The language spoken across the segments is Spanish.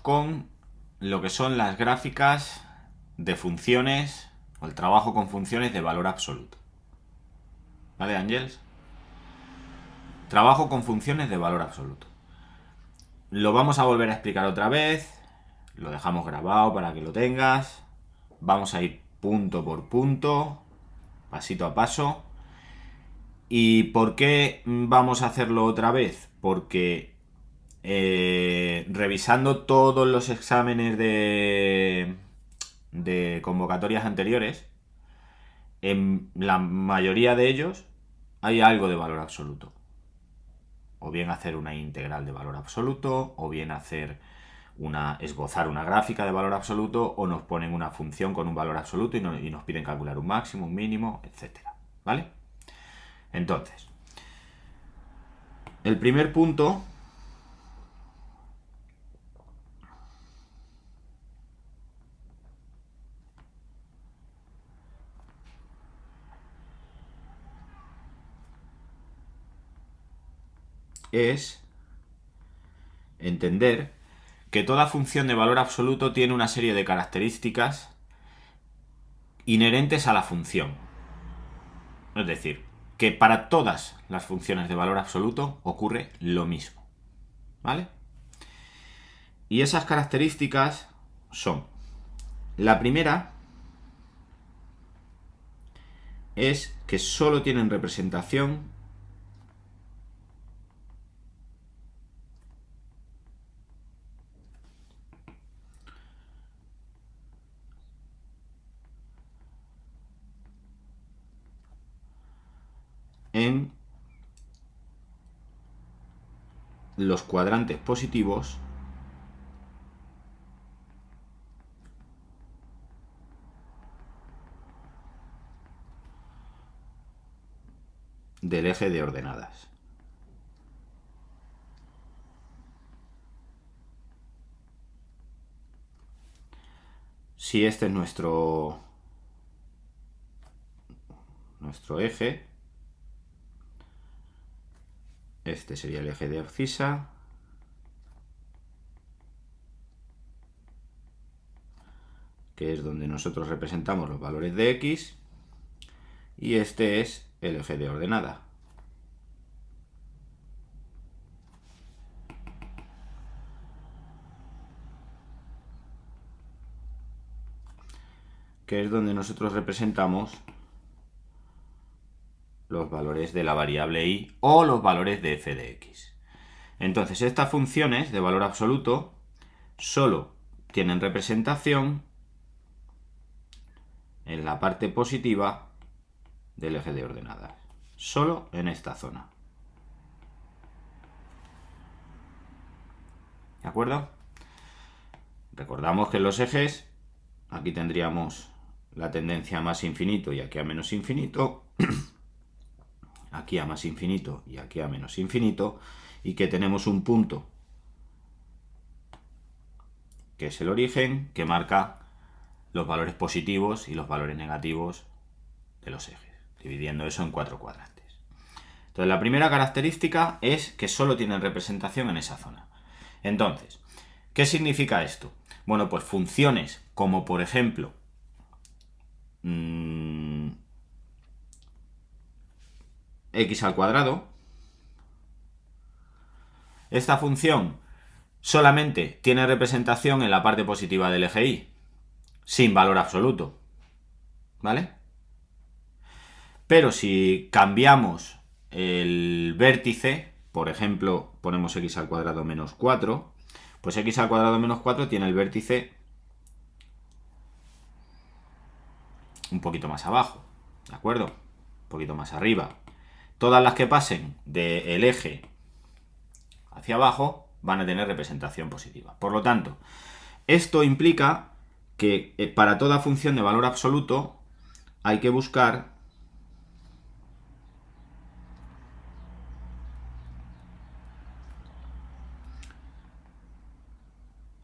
Con lo que son las gráficas de funciones o el trabajo con funciones de valor absoluto. ¿Vale, Ángels? Trabajo con funciones de valor absoluto. Lo vamos a volver a explicar otra vez. Lo dejamos grabado para que lo tengas. Vamos a ir punto por punto, pasito a paso. ¿Y por qué vamos a hacerlo otra vez? Porque revisando todos los exámenes de convocatorias anteriores, en la mayoría de ellos hay algo de valor absoluto. O bien hacer una integral de valor absoluto, o bien esbozar una gráfica de valor absoluto, o nos ponen una función con un valor absoluto y nos piden calcular un máximo, un mínimo, etc. ¿Vale? Entonces, el primer punto es entender que toda función de valor absoluto tiene una serie de características inherentes a la función. Es decir, que para todas las funciones de valor absoluto ocurre lo mismo. ¿Vale? Y esas características son: la primera es que solo tienen representación en los cuadrantes positivos del eje de ordenadas. Si este es nuestro eje, este sería el eje de abscisa, que es donde nosotros representamos los valores de x, y este es el eje de ordenada. Que es donde nosotros representamos los valores de la variable y o los valores de f de x. Entonces, estas funciones de valor absoluto solo tienen representación en la parte positiva del eje de ordenadas. Solo en esta zona. ¿De acuerdo? Recordamos que en los ejes, aquí tendríamos la tendencia a más infinito y aquí a menos infinito, aquí a más infinito y aquí a menos infinito, y que tenemos un punto que es el origen, que marca los valores positivos y los valores negativos de los ejes, dividiendo eso en 4 cuadrantes. Entonces, la primera característica es que solo tienen representación en esa zona. Entonces, ¿qué significa esto? Bueno, pues funciones como, por ejemplo, x al cuadrado. Esta función solamente tiene representación en la parte positiva del eje y, sin valor absoluto. ¿Vale? Pero si cambiamos el vértice, por ejemplo, ponemos x al cuadrado menos 4, pues x al cuadrado menos 4 tiene el vértice un poquito más abajo, ¿de acuerdo? Un poquito más arriba. Todas las que pasen del eje hacia abajo van a tener representación positiva. Por lo tanto, esto implica que para toda función de valor absoluto hay que buscar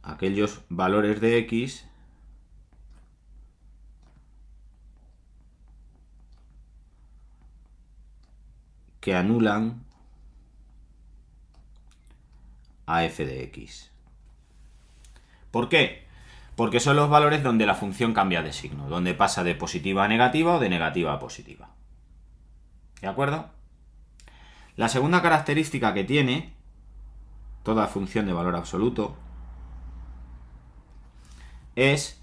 aquellos valores de x que anulan a f de x. ¿Por qué? Porque son los valores donde la función cambia de signo, donde pasa de positiva a negativa o de negativa a positiva. ¿De acuerdo? La segunda característica que tiene toda función de valor absoluto es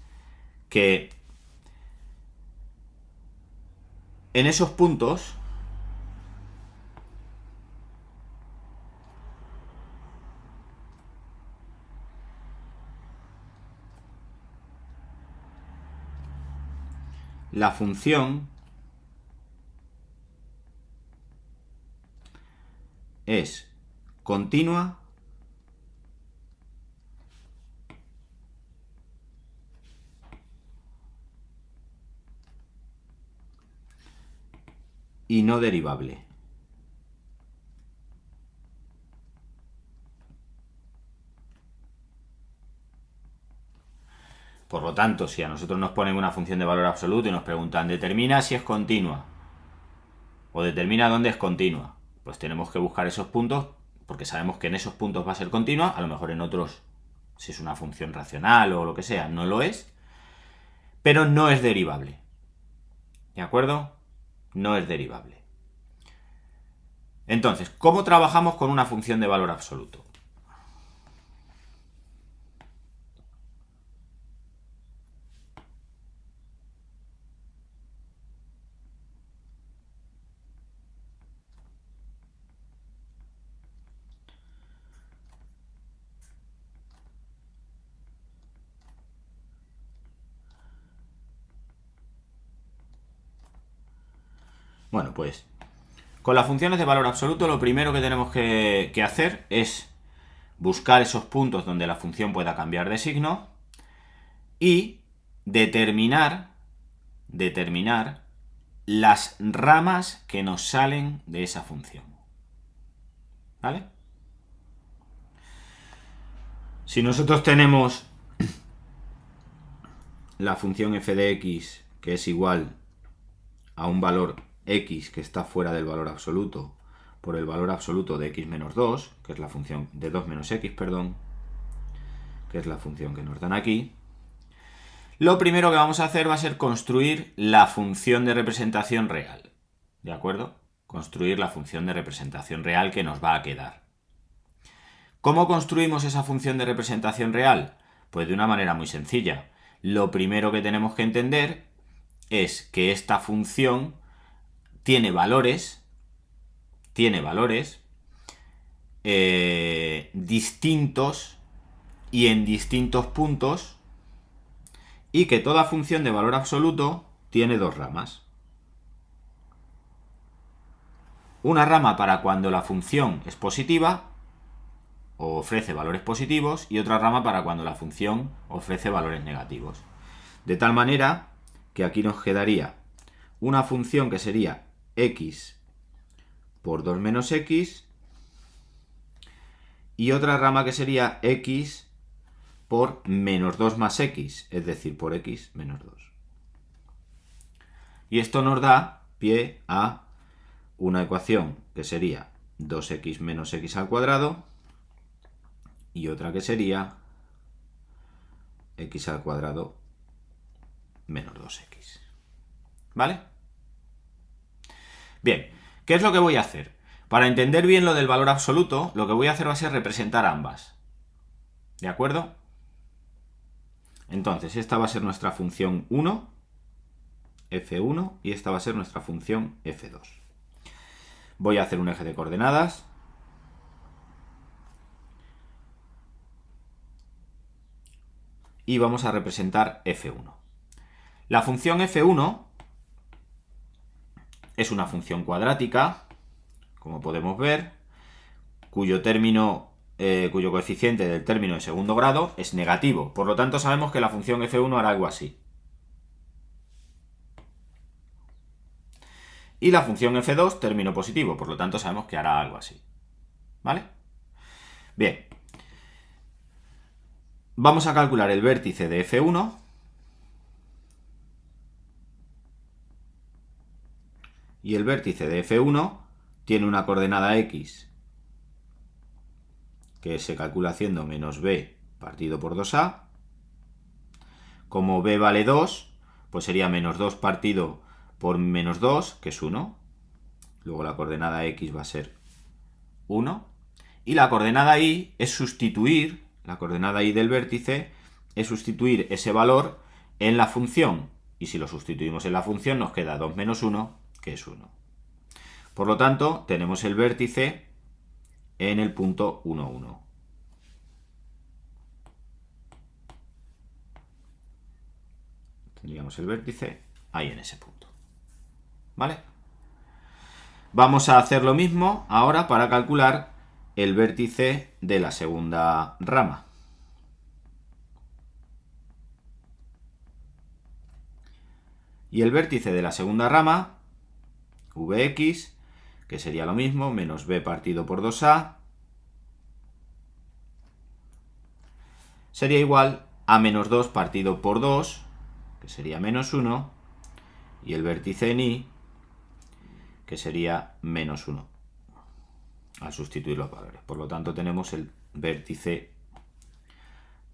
que en esos puntos la función es continua y no derivable. Por lo tanto, si a nosotros nos ponen una función de valor absoluto y nos preguntan, determina si es continua o determina dónde es continua, pues tenemos que buscar esos puntos porque sabemos que en esos puntos va a ser continua, a lo mejor en otros, si es una función racional o lo que sea, no lo es, pero no es derivable. ¿De acuerdo? No es derivable. Entonces, ¿cómo trabajamos con una función de valor absoluto? Bueno, pues con las funciones de valor absoluto lo primero que tenemos que hacer es buscar esos puntos donde la función pueda cambiar de signo y determinar las ramas que nos salen de esa función. ¿Vale? Si nosotros tenemos la función f de x que es igual a un valor x que está fuera del valor absoluto por el valor absoluto de x menos 2, que es la función de 2 menos x, perdón, que es la función que nos dan aquí, lo primero que vamos a hacer va a ser construir la función de representación real. ¿De acuerdo? Construir la función de representación real que nos va a quedar. ¿Cómo construimos esa función de representación real? Pues de una manera muy sencilla. Lo primero que tenemos que entender es que esta función tiene valores distintos y en distintos puntos, y que toda función de valor absoluto tiene dos ramas. Una rama para cuando la función es positiva o ofrece valores positivos y otra rama para cuando la función ofrece valores negativos. De tal manera que aquí nos quedaría una función que sería x por 2 menos x y otra rama que sería x por menos 2 más x, es decir, por x menos 2. Y esto nos da pie a una ecuación que sería 2x menos x al cuadrado y otra que sería x al cuadrado menos 2x. ¿Vale? Bien, ¿qué es lo que voy a hacer? Para entender bien lo del valor absoluto, lo que voy a hacer va a ser representar ambas. ¿De acuerdo? Entonces, esta va a ser nuestra función 1, f1, y esta va a ser nuestra función f2. Voy a hacer un eje de coordenadas. Y vamos a representar f1. La función f1 es una función cuadrática, como podemos ver, cuyo coeficiente del término de segundo grado es negativo. Por lo tanto, sabemos que la función f1 hará algo así. Y la función f2, término positivo. Por lo tanto, sabemos que hará algo así. ¿Vale? Bien. Vamos a calcular el vértice de f1. Y el vértice de f1 tiene una coordenada x que se calcula haciendo menos b partido por 2a, Como b vale 2, pues sería menos 2 partido por menos 2, que es 1. Luego la coordenada x va a ser 1. Y la coordenada y es sustituir, la coordenada y del vértice es sustituir ese valor en la función. Y si lo sustituimos en la función nos queda 2 menos 1, que es 1. Por lo tanto, tenemos el vértice en el punto 1, 1. Tendríamos el vértice ahí en ese punto. ¿Vale? Vamos a hacer lo mismo ahora para calcular el vértice de la segunda rama. Y el vértice de la segunda rama, Vx, que sería lo mismo, menos b partido por 2a, sería igual a menos 2 partido por 2, que sería menos 1, y el vértice en y, que sería menos 1, al sustituir los valores. Por lo tanto, tenemos el vértice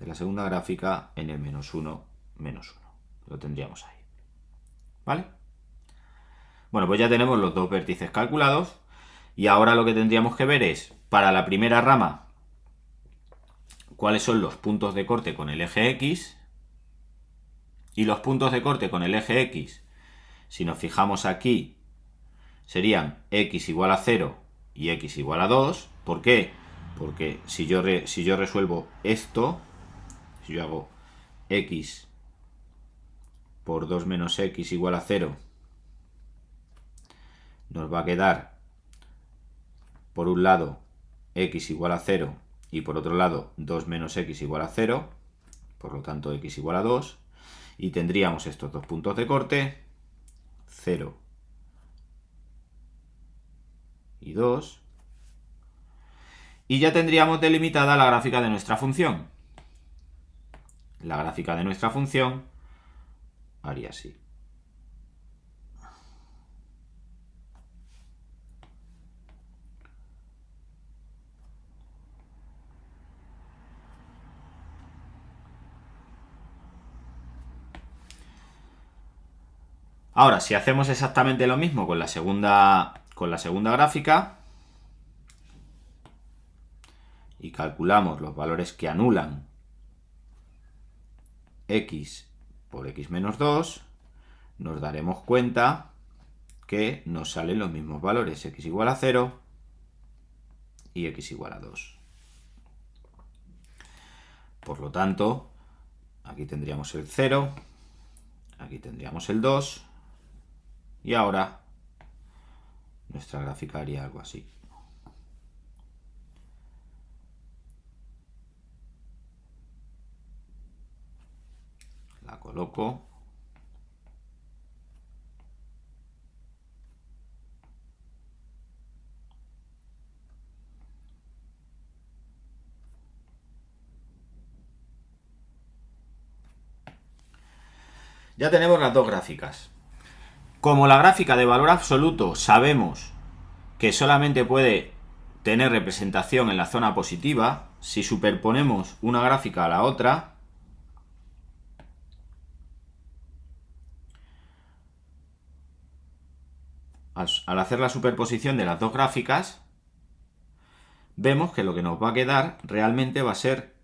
de la segunda gráfica en el menos 1, menos 1. Lo tendríamos ahí. ¿Vale? Bueno, pues ya tenemos los dos vértices calculados. Y ahora lo que tendríamos que ver es, para la primera rama, cuáles son los puntos de corte con el eje X. Y los puntos de corte con el eje X, si nos fijamos aquí, serían x igual a 0 y x igual a 2. ¿Por qué? Porque si yo resuelvo esto, si yo hago x por 2 menos x igual a 0, nos va a quedar, por un lado, x igual a 0 y por otro lado, 2 menos x igual a 0. Por lo tanto, x igual a 2. Y tendríamos estos dos puntos de corte, 0 y 2. Y ya tendríamos delimitada la gráfica de nuestra función. La gráfica de nuestra función haría así. Ahora, si hacemos exactamente lo mismo con la segunda gráfica y calculamos los valores que anulan x por x menos 2, nos daremos cuenta que nos salen los mismos valores, x igual a 0 y x igual a 2. Por lo tanto, aquí tendríamos el 0, aquí tendríamos el 2, y ahora nuestra gráfica haría algo así. La coloco. Ya tenemos las dos gráficas. Como la gráfica de valor absoluto sabemos que solamente puede tener representación en la zona positiva, si superponemos una gráfica a la otra, al hacer la superposición de las dos gráficas, vemos que lo que nos va a quedar realmente va a ser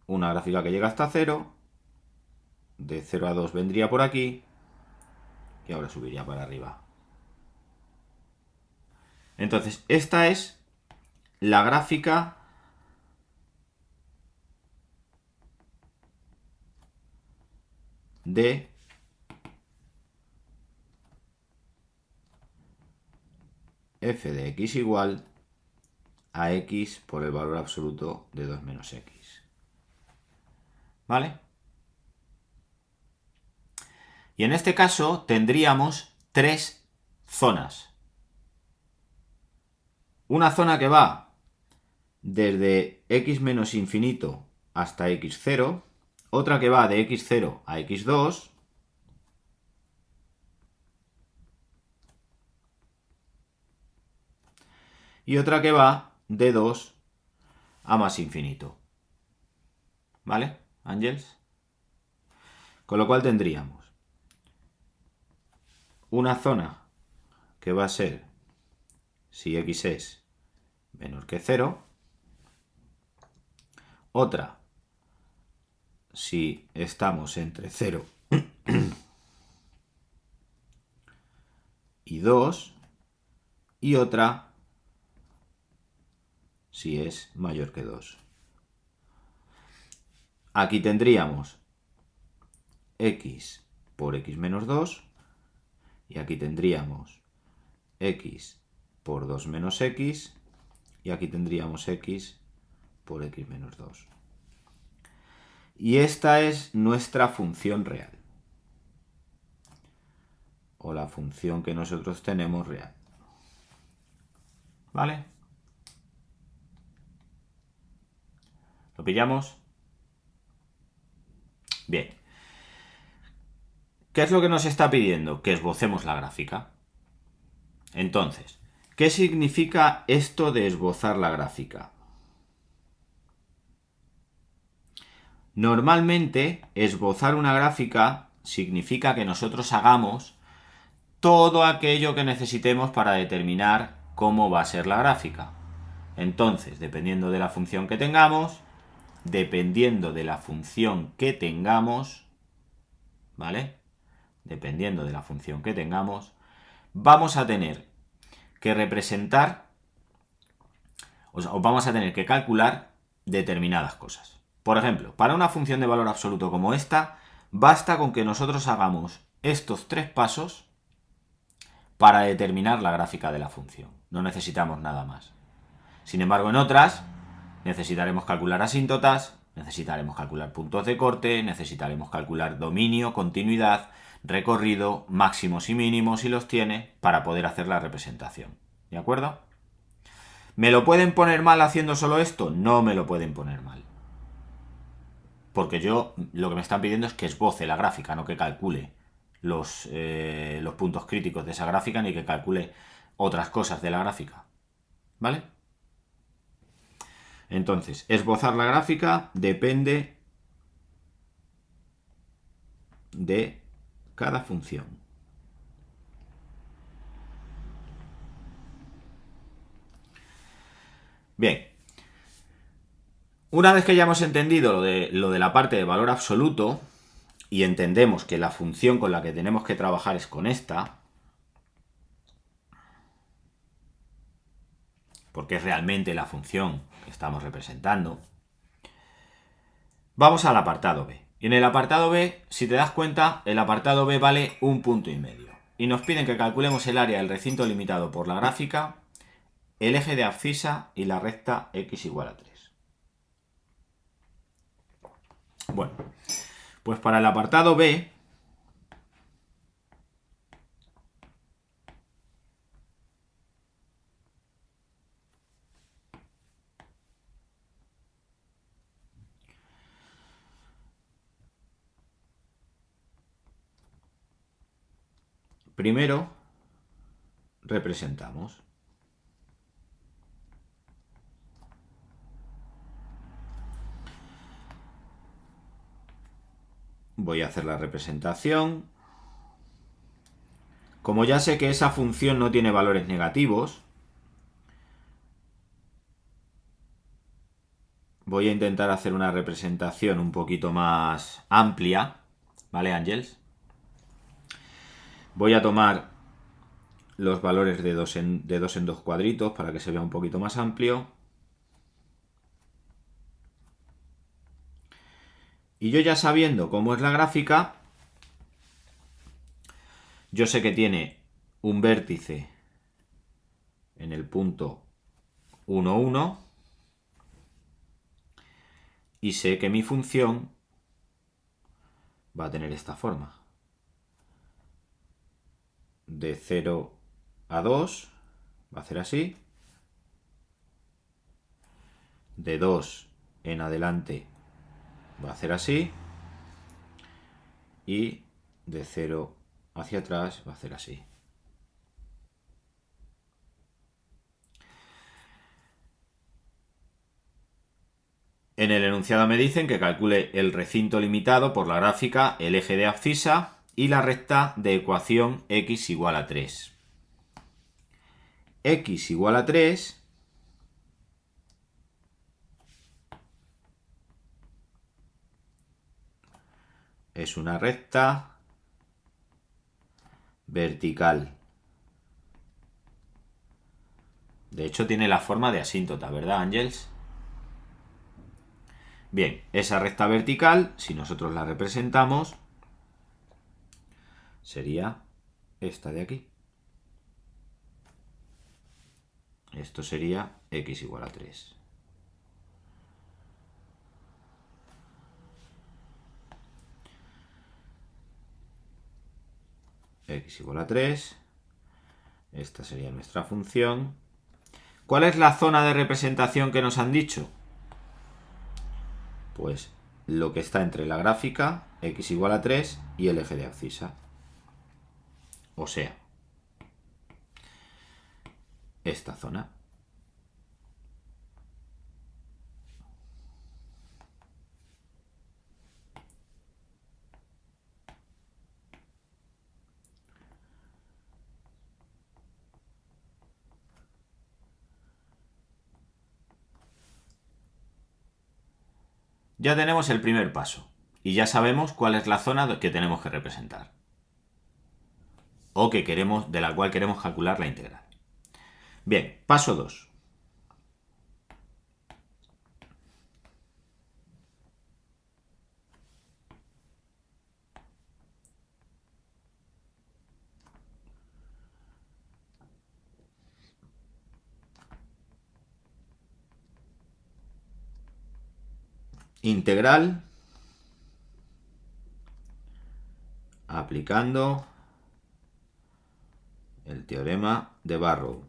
una gráfica que llega hasta 0, de 0 a 2 vendría por aquí, y ahora subiría para arriba. Entonces, esta es la gráfica de f de x igual a x por el valor absoluto de 2 menos x. ¿Vale? Y en este caso tendríamos tres zonas. Una zona que va desde x menos infinito hasta x0, otra que va de x0 a x2, y otra que va de 2 a más infinito. ¿Vale, Ángels? Con lo cual tendríamos una zona que va a ser si x es menor que 0, otra si estamos entre 0 y 2, y otra si es mayor que 2. Aquí tendríamos x por x menos 2, y aquí tendríamos x por 2 menos x, y aquí tendríamos x por x menos 2. Y esta es nuestra función real, o la función que nosotros tenemos real. ¿Vale? ¿Lo pillamos? Bien. ¿Qué es lo que nos está pidiendo? Que esbocemos la gráfica. Entonces, ¿qué significa esto de esbozar la gráfica? Normalmente, esbozar una gráfica significa que nosotros hagamos todo aquello que necesitemos para determinar cómo va a ser la gráfica. Entonces, dependiendo de la función que tengamos, ¿vale? Dependiendo de la función que tengamos, vamos a tener que representar, o vamos a tener que calcular determinadas cosas. Por ejemplo, para una función de valor absoluto como esta, basta con que nosotros hagamos estos 3 pasos para determinar la gráfica de la función. No necesitamos nada más. Sin embargo, en otras necesitaremos calcular asíntotas, necesitaremos calcular puntos de corte, necesitaremos calcular dominio, continuidad, recorrido, máximos y mínimos si los tiene, para poder hacer la representación. ¿De acuerdo? ¿Me lo pueden poner mal haciendo solo esto? No me lo pueden poner mal. Porque yo lo que me están pidiendo es que esboce la gráfica, no que calcule los puntos críticos de esa gráfica, ni que calcule otras cosas de la gráfica. ¿Vale? Entonces, esbozar la gráfica depende de cada función. Bien. Una vez que ya hemos entendido lo de la parte de valor absoluto y entendemos que la función con la que tenemos que trabajar es con esta, porque es realmente la función que estamos representando, vamos al apartado B. Y en el apartado B, si te das cuenta, el apartado B vale 1,5 puntos. Y nos piden que calculemos el área del recinto limitado por la gráfica, el eje de abscisa y la recta x igual a 3. Bueno, pues para el apartado B, primero representamos. Voy a hacer la representación. Como ya sé que esa función no tiene valores negativos, voy a intentar hacer una representación un poquito más amplia. ¿Vale, Ángels? Voy a tomar los valores de 2 en 2 cuadritos para que se vea un poquito más amplio. Y yo ya sabiendo cómo es la gráfica, yo sé que tiene un vértice en el punto 1, 1, y sé que mi función va a tener esta forma. De 0 a 2 va a hacer así. De 2 en adelante va a hacer así. Y de 0 hacia atrás va a hacer así. En el enunciado me dicen que calcule el recinto limitado por la gráfica, el eje de abscisa y la recta de ecuación x igual a 3. X igual a 3 es una recta vertical. De hecho tiene la forma de asíntota, ¿verdad, Ángels? Bien, esa recta vertical, si nosotros la representamos, sería esta de aquí. Esto sería x igual a 3. X igual a 3. Esta sería nuestra función. ¿Cuál es la zona de representación que nos han dicho? Pues lo que está entre la gráfica, x igual a 3, y el eje de abscisa. O sea, esta zona. Ya tenemos el primer paso y ya sabemos cuál es la zona que tenemos que representar o que queremos, de la cual queremos calcular la integral. Bien, paso 2. Integral aplicando el teorema de Barrow.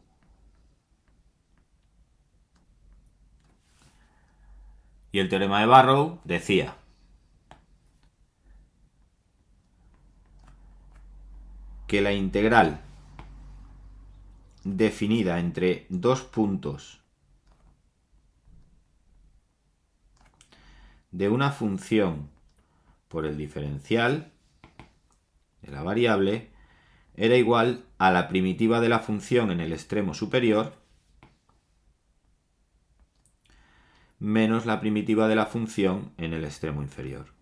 Y el teorema de Barrow decía que la integral definida entre dos puntos de una función por el diferencial de la variable era igual a la primitiva de la función en el extremo superior menos la primitiva de la función en el extremo inferior.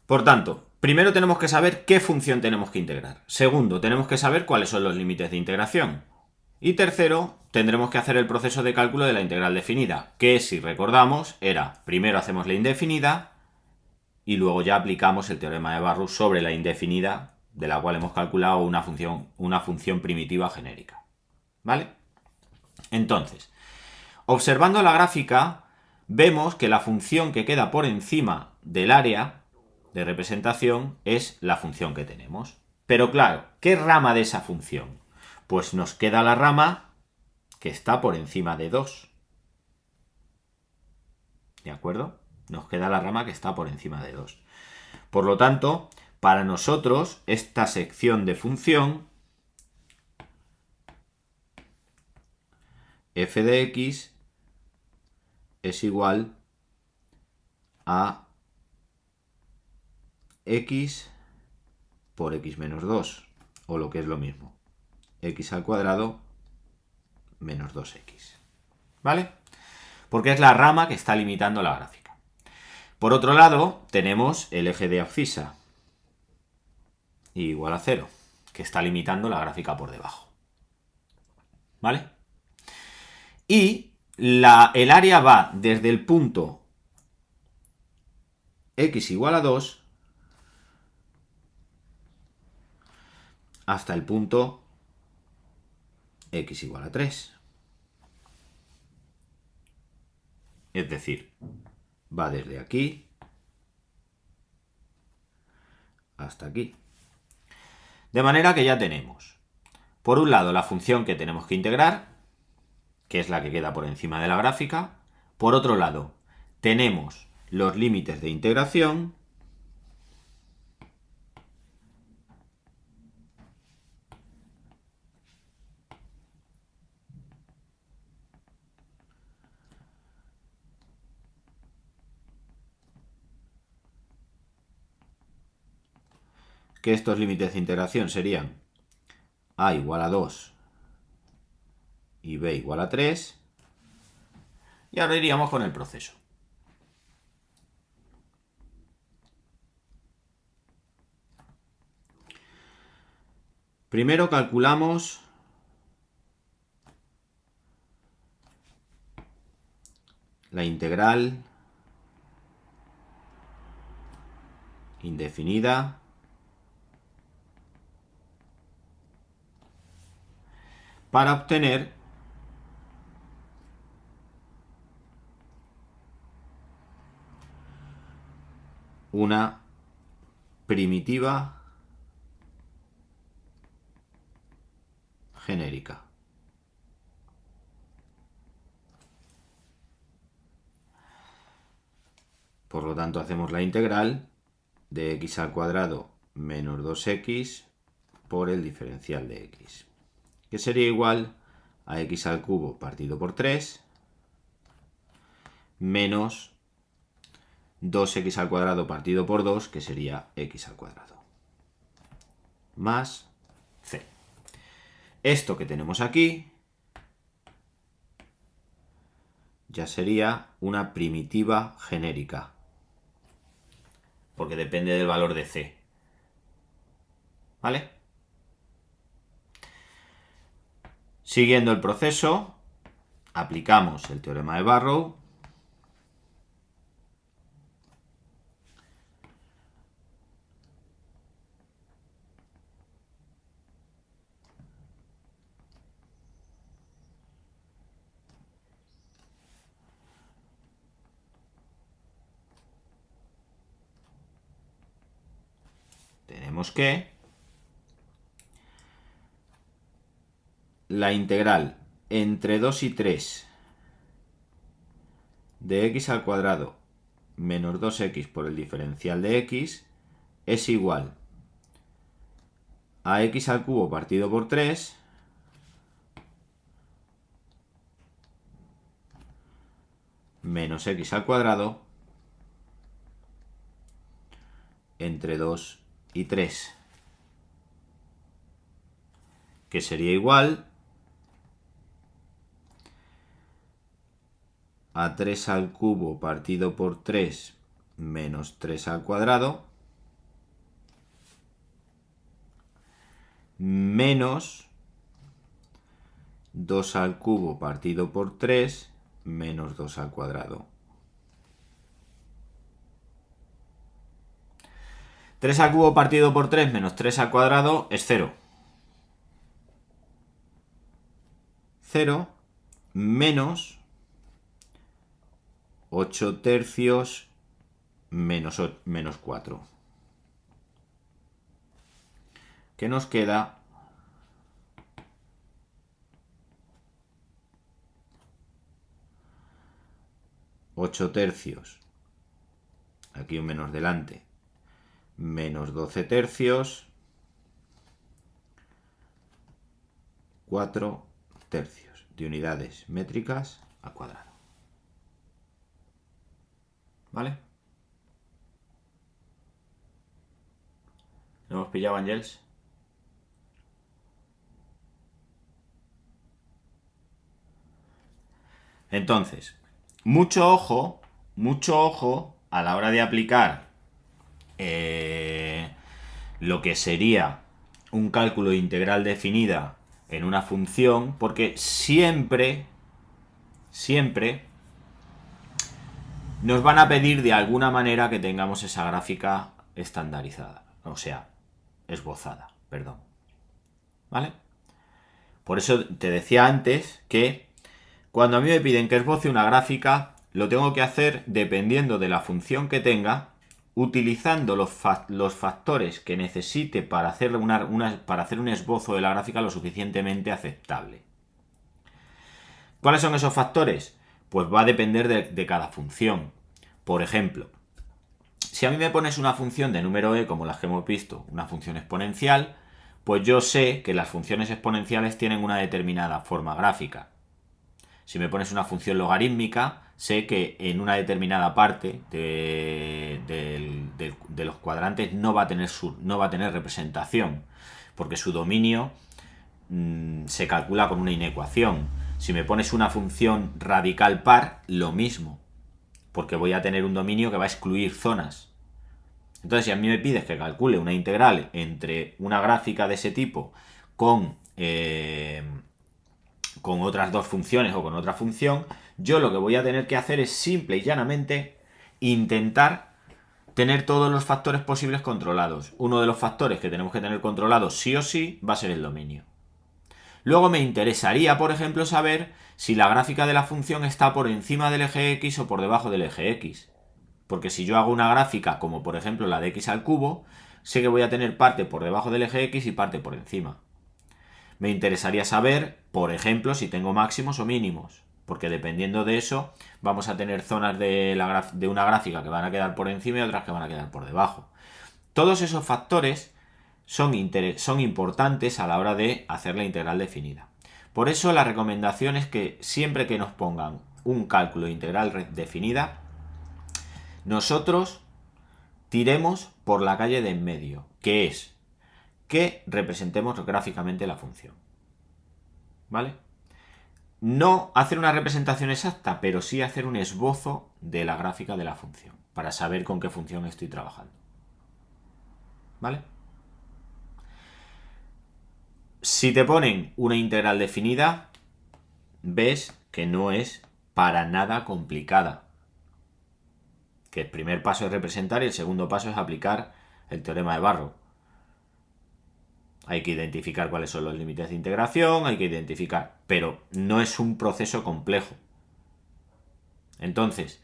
Por tanto, primero tenemos que saber qué función tenemos que integrar. Segundo, tenemos que saber cuáles son los límites de integración. Y tercero, tendremos que hacer el proceso de cálculo de la integral definida, que si recordamos era primero hacemos la indefinida y luego ya aplicamos el teorema de Barrow sobre la indefinida de la cual hemos calculado una función primitiva genérica. ¿Vale? Entonces, observando la gráfica, vemos que la función que queda por encima del área de representación es la función que tenemos. Pero claro, ¿qué rama de esa función? Pues nos queda la rama que está por encima de 2. ¿De acuerdo? Nos queda la rama que está por encima de 2. Por lo tanto, para nosotros, esta sección de función f de x es igual a x por x menos 2, o lo que es lo mismo, x al cuadrado menos 2x. ¿Vale? Porque es la rama que está limitando la gráfica. Por otro lado, tenemos el eje de abscisa, igual a 0, que está limitando la gráfica por debajo. ¿Vale? Y el área va desde el punto x igual a 2 hasta el punto x igual a 3. Es decir, va desde aquí hasta aquí. De manera que ya tenemos, por un lado, la función que tenemos que integrar, que es la que queda por encima de la gráfica. Por otro lado, tenemos los límites de integración. que estos límites de integración serían a igual a 2 y b igual a 3. Y ahora iríamos con el proceso. Primero calculamos la integral indefinida para obtener una primitiva genérica. Por lo tanto, hacemos la integral de x al cuadrado menos 2x por el diferencial de x, que sería igual a x al cubo partido por 3 menos 2x al cuadrado partido por 2, que sería x al cuadrado, más c. Esto que tenemos aquí ya sería una primitiva genérica, porque depende del valor de c. ¿Vale? Siguiendo el proceso, aplicamos el teorema de Barrow. Tenemos que la integral entre 2 y 3 de x al cuadrado menos 2x por el diferencial de x es igual a x al cubo partido por 3 menos x al cuadrado entre 2 y 3, que sería igual a 3 al cubo partido por 3 menos 3 al cuadrado menos 2 al cubo partido por 3 menos 2 al cuadrado. 3 al cubo partido por 3 menos 3 al cuadrado es 0. 0 menos 8 tercios menos 4. ¿Qué nos queda? 8 tercios. Aquí un menos delante. Menos 12 tercios, 4 tercios de unidades métricas al cuadrado. ¿Vale? ¿Lo hemos pillado, Ángels? Entonces, mucho ojo a la hora de aplicar lo que sería un cálculo de integral definida en una función, porque siempre nos van a pedir de alguna manera que tengamos esa gráfica estandarizada, o sea, esbozada, perdón. ¿Vale? Por eso te decía antes que cuando a mí me piden que esboce una gráfica, lo tengo que hacer dependiendo de la función que tenga, utilizando los factores que necesite para hacer un esbozo de la gráfica lo suficientemente aceptable. ¿Cuáles son esos factores? Pues va a depender de cada función. Por ejemplo, si a mí me pones una función de número e, como las que hemos visto, una función exponencial, pues yo sé que las funciones exponenciales tienen una determinada forma gráfica. Si me pones una función logarítmica, sé que en una determinada parte de los cuadrantes no va a tener representación, porque su dominio se calcula con una inecuación. Si me pones una función radical par, lo mismo, porque voy a tener un dominio que va a excluir zonas. Entonces, si a mí me pides que calcule una integral entre una gráfica de ese tipo con otras dos funciones o con otra función, yo lo que voy a tener que hacer es simple y llanamente intentar tener todos los factores posibles controlados. Uno de los factores que tenemos que tener controlados sí o sí va a ser el dominio. Luego me interesaría, por ejemplo, saber si la gráfica de la función está por encima del eje X o por debajo del eje X. Porque si yo hago una gráfica como por ejemplo la de X al cubo, sé que voy a tener parte por debajo del eje X y parte por encima. Me interesaría saber, por ejemplo, si tengo máximos o mínimos, porque dependiendo de eso vamos a tener zonas de una gráfica que van a quedar por encima y otras que van a quedar por debajo. Todos esos factores son importantes a la hora de hacer la integral definida. Por eso la recomendación es que siempre que nos pongan un cálculo de integral definida, nosotros tiremos por la calle de en medio, que es que representemos gráficamente la función. ¿Vale? No hacer una representación exacta, pero sí hacer un esbozo de la gráfica de la función, para saber con qué función estoy trabajando. ¿Vale? Si te ponen una integral definida, ves que no es para nada complicada. Que el primer paso es representar y el segundo paso es aplicar el teorema de Barrow. Hay que identificar cuáles son los límites de integración, hay que identificar, pero no es un proceso complejo. Entonces,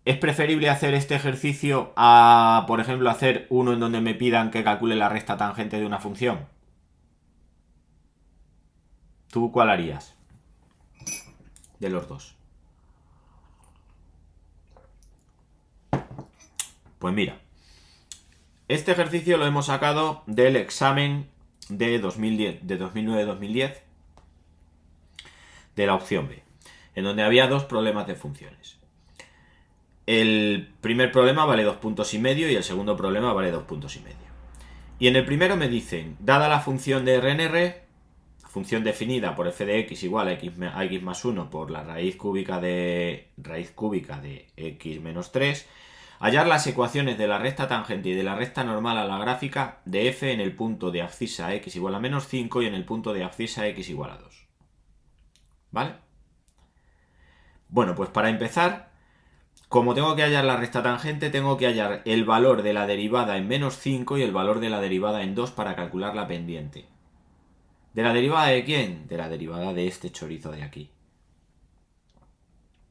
¿es preferible hacer este ejercicio a, por ejemplo, hacer uno en donde me pidan que calcule la recta tangente de una función? ¿Tú cuál harías? De los dos. Pues mira, este ejercicio lo hemos sacado del examen de 2010, de 2009-2010, de la opción B, en donde había dos problemas de funciones. El primer problema vale 2,5 puntos y el segundo problema vale 2,5 puntos. Y en el primero me dicen, dada la función de RNR, función definida por f de x igual a x más 1 por la raíz cúbica de x menos 3, hallar las ecuaciones de la recta tangente y de la recta normal a la gráfica de f en el punto de abscisa x igual a menos 5 y en el punto de abscisa x igual a 2. ¿Vale? Bueno, pues para empezar, como tengo que hallar la recta tangente, tengo que hallar el valor de la derivada en menos 5 y el valor de la derivada en 2 para calcular la pendiente. ¿De la derivada de quién? De la derivada de este chorizo de aquí.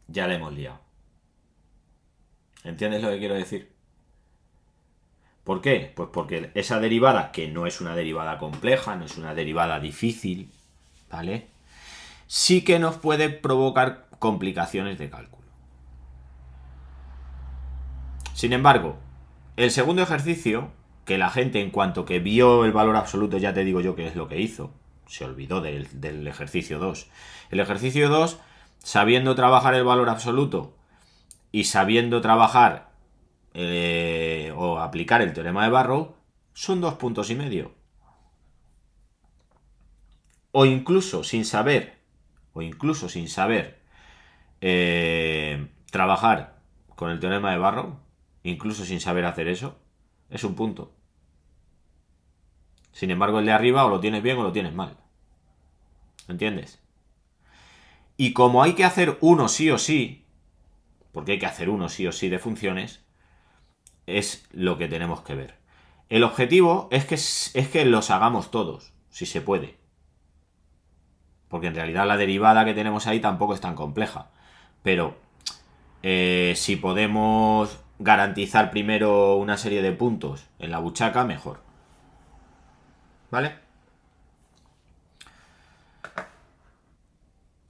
Ya le hemos liado. ¿Entiendes lo que quiero decir? ¿Por qué? Pues porque esa derivada, que no es una derivada compleja, no es una derivada difícil, ¿vale? Sí que nos puede provocar complicaciones de cálculo. Sin embargo, el segundo ejercicio, que la gente en cuanto que vio el valor absoluto, ya te digo yo qué es lo que hizo, se olvidó del ejercicio 2. El ejercicio 2, sabiendo trabajar el valor absoluto y sabiendo trabajar o aplicar el teorema de Barrow, son 2,5 puntos. O incluso sin saber trabajar con el teorema de Barrow, incluso sin saber hacer eso, es 1 punto. Sin embargo, el de arriba o lo tienes bien o lo tienes mal. ¿Entiendes? Y como hay que hacer uno sí o sí, porque hay que hacer uno sí o sí de funciones, es lo que tenemos que ver. El objetivo es que los hagamos todos, si se puede. Porque en realidad la derivada que tenemos ahí tampoco es tan compleja. Pero si podemos garantizar primero una serie de puntos en la buchaca, mejor. ¿Vale?